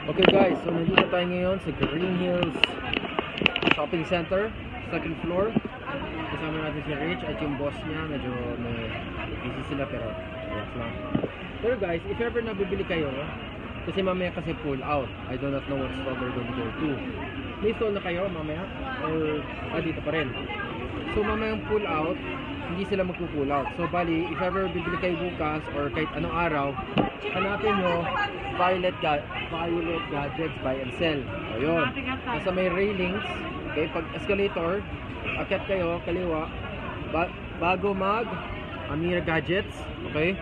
Okay guys, so nandito tayo ngayon sa Green Hills Shopping Center, second floor. Kasama natin si Rich at yung boss niya. Medyo may busy sila pero relax lang. Pero guys, if ever nabibili kayo, kasi mamaya kasi pull out, I do not know what store they're going to go to. May stall na kayo mamaya? Or dito pa rin? So mamaya yung pull out, hindi sila magpo-pull out. So bali, if ever bibili kayo bukas or kahit anong araw, hanapin nyo Violet Gadgets Buy and Sell. Ayun. Nasa may railings. Okay, pag escalator, akyat kayo, kaliwa. Bago mag Amira Gadgets. Okay.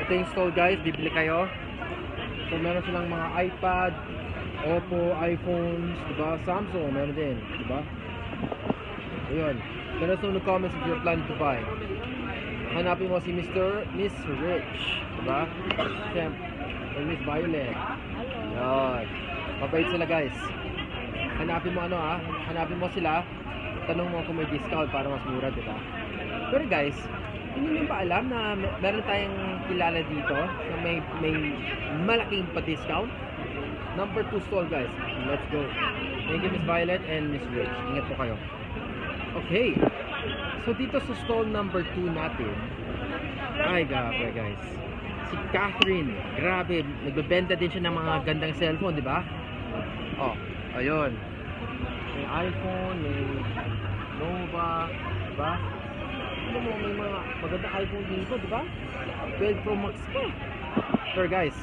Ito yung stall guys, bibili kayo. So meron silang mga iPad, Oppo, iPhones, diba? Samsung, meron din, diba? Ayun. Let us know in the comments if you're planning to buy. Hanapin mo si Miss Rich, diba? Siyempre, or Miss Violet. Ayun. Mabait sila guys. Hanapin mo hanapin mo sila. Tanong mo kung may discount para mas mura, diba? Pero guys, hindi nyo ba alam na meron tayong kilala dito na may malaking pa-discount? Number 2 stall guys. Let's go. Thank you Miss Violet and Miss Rich. Ingat po kayo. Okay. So dito sa stall number 2 natin, ay grabe guys. Si Catherine, grabe, nagbebenta din siya ng mga gandang cellphone, di ba? Oh, ayun. May iPhone, may Nova, di ba? Ano mo, may mga magandang iPhone dito, di ba? 12 Pro Max pa. Sure guys,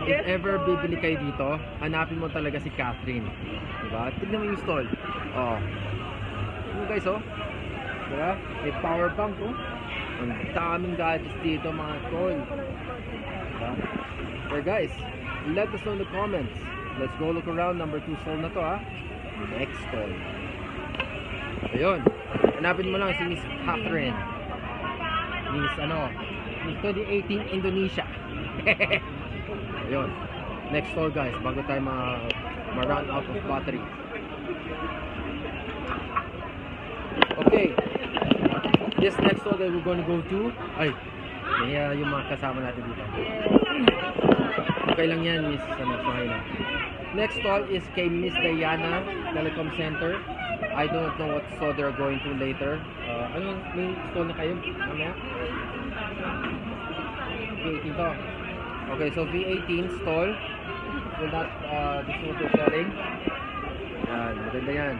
if ever bibili kayo dito, hanapin mo talaga si Catherine. Di ba? Tignan mo yung stall. Oh. Ano guys, oh? Diba? May power bank, oh. Ang daming gadgets dito, mga tol. Diba? So guys, let us know in the comments. Let's go look around. Number 2 stall na to, ha. Next stall. Ayun. Hanapin mo lang si Miss Catherine. Miss 2018 Indonesia. Ayun. Next stall guys, bago tayo ma-run out of battery. Okay. This next stall that we're going to go to, ay, may yung mga kasama natin dito. Okay lang yan, Miss Sahina. Next stall is kay Miss Diana Telecom Center. I don't know what stall they're going to later. May stall na kayo? Mamaya? V18 to. Okay, so V18 stall. Will not, this is what they're selling. Yan, maganda yan.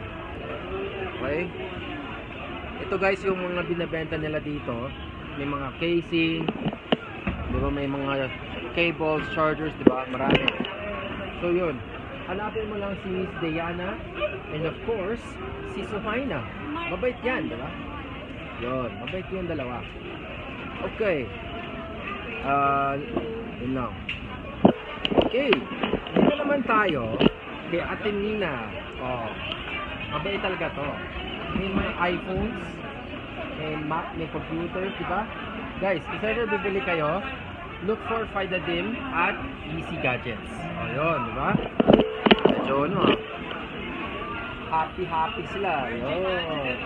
Okay. Ito guys yung mga binabenta nila dito. May mga casing, di ba, may mga cables, chargers, di ba, marami. So yun, hanapin mo lang si Miss Diana and of course si Suhaina. Mabait yan, di ba? Yun, mabait yung dalawa. Okay. Yun lang. Okay, dito naman tayo kay Ate Nina. Oh, mabait talaga to. May mga iPhones, may Mac, may computers, diba? Guys, if ever bibili kayo, look for Fidadim at EC Gadgets. O yun, diba? Medyo happy sila. Yun.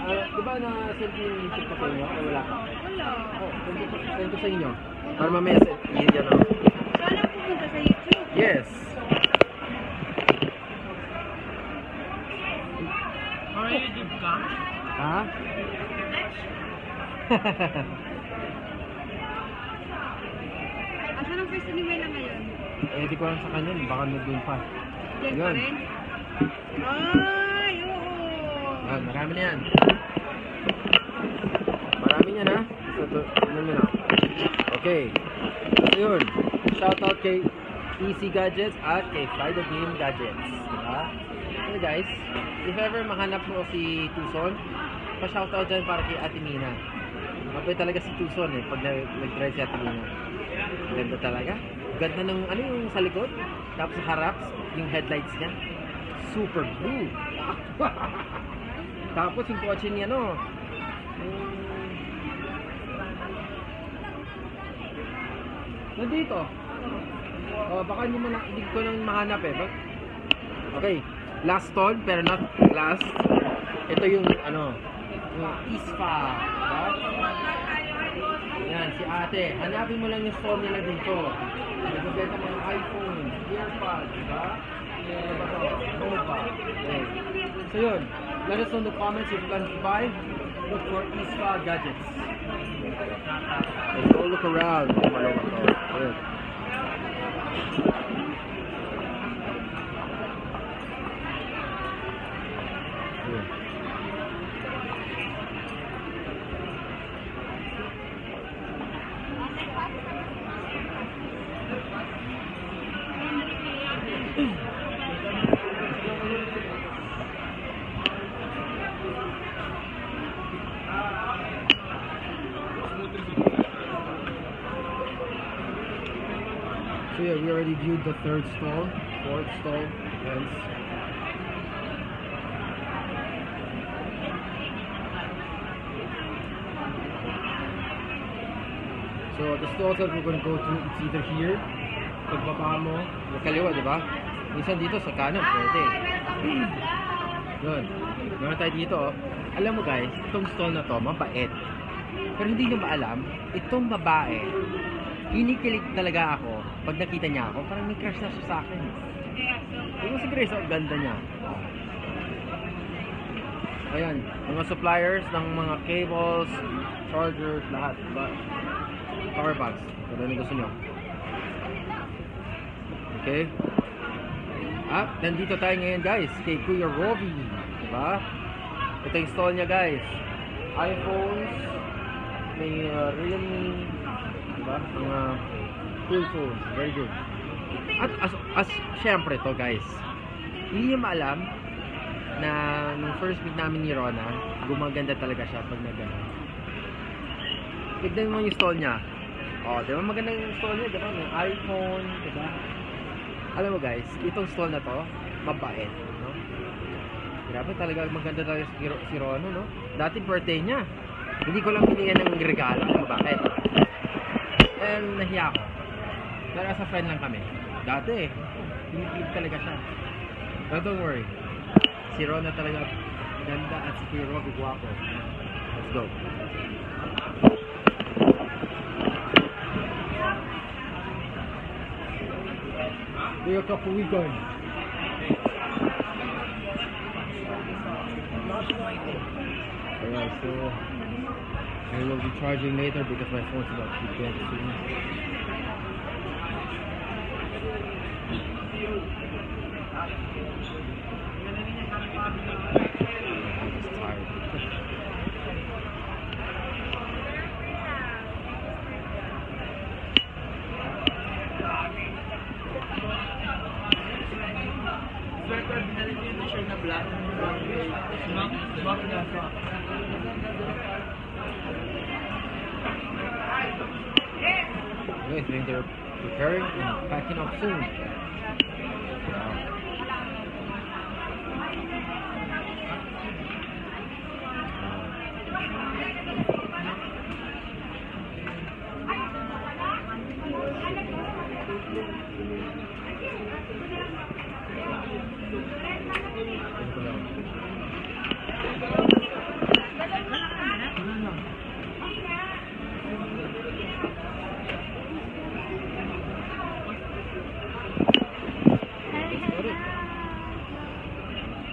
Diba na-send yung TikTok sa inyo? O wala? Wala. Oh, send ko sa inyo. Para mamaya send yan o. Saan pupunta sa YouTube? Yes. YouTube ka? Ha? Asan ang pwesto ni Mela ngayon? Di ko lang sa kanya. Baka nandun pa. Diyan pa Yun. rin? Ay, oo. Yan, marami na yan. Marami yan ha. So, tignan mo na. Okay. So yun. Shoutout kay EC Gadgets at kay Fidadim Gadgets. Diba? Okay guys, if ever mahanap mo si Tucson, pa-shoutout dyan para kay Ate Mina. Mabait talaga si Tucson pag nag-drive si Ate Mina. Ganda talaga. Ganda ng yung sa likod, tapos sa harap, yung headlights niya. Super blue. Tapos yung kotse niya, nandito. Baka hindi ko nang mahanap Okay. Last stall, pero not last. Ito yung yung ISPA, diba? Yan, si ate. Hanapin mo lang yung store nila dito. Nagbebenta mga iPhone, earpods, diba? Ano ba to? Nova. Okay. So yun, let us know in the comments if you plan to buy. Look for Isfa Gadgets. Let's go look around. Good. So yeah, we already viewed the third stall, fourth stall, hence. So the stalls that we're going to go to, it's either here, pagbaba mo, yung kaliwa, di ba? Minsan dito sa kanan, pwede. Yun. Meron tayo dito, oh. Alam mo guys, itong stall na to, mabait. Pero hindi nyo maalam, itong babae, kinikilig talaga ako pag nakita niya ako. Parang may crush na siya sa akin. Yung si Grace, ang ganda niya. Ayan, mga suppliers ng mga cables, chargers, lahat. Power banks. Kung ano gusto nyo. Okay? Nandito tayo ngayon guys, kay Kuya Robbie. Diba? Ito yung stall niya guys. iPhones, may Realme, diba? Mga cool phones. Very good. At as syempre to guys, hindi niyo maalam na nung first meet namin ni Rona, gumaganda talaga siya pag nagano. Tignan mo yung stall niya. Oh, diba maganda yung stall niya, diba? May iPhone, diba? Alam mo guys, itong stall na to, mabait, no? Grabe talaga, maganda talaga si Rona, no? Dati birthday niya. Hindi ko lang binigyan ng regalo, bakit? And nahiya ako. Pero as a friend lang kami. Dati hindi talaga siya. But don't worry. Si Rona talaga ganda at si Kuya Robbie guwapo. Let's go. Kuya Kapuwigan. Alright, so I will be charging later because my phone's about to be dead soon. I'm just tired. I think they're preparing and packing up soon.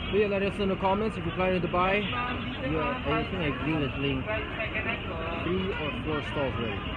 So yeah, let us know in the comments if you're planning to buy. Yeah, I think I agree with link 3 or 4 stalls ready.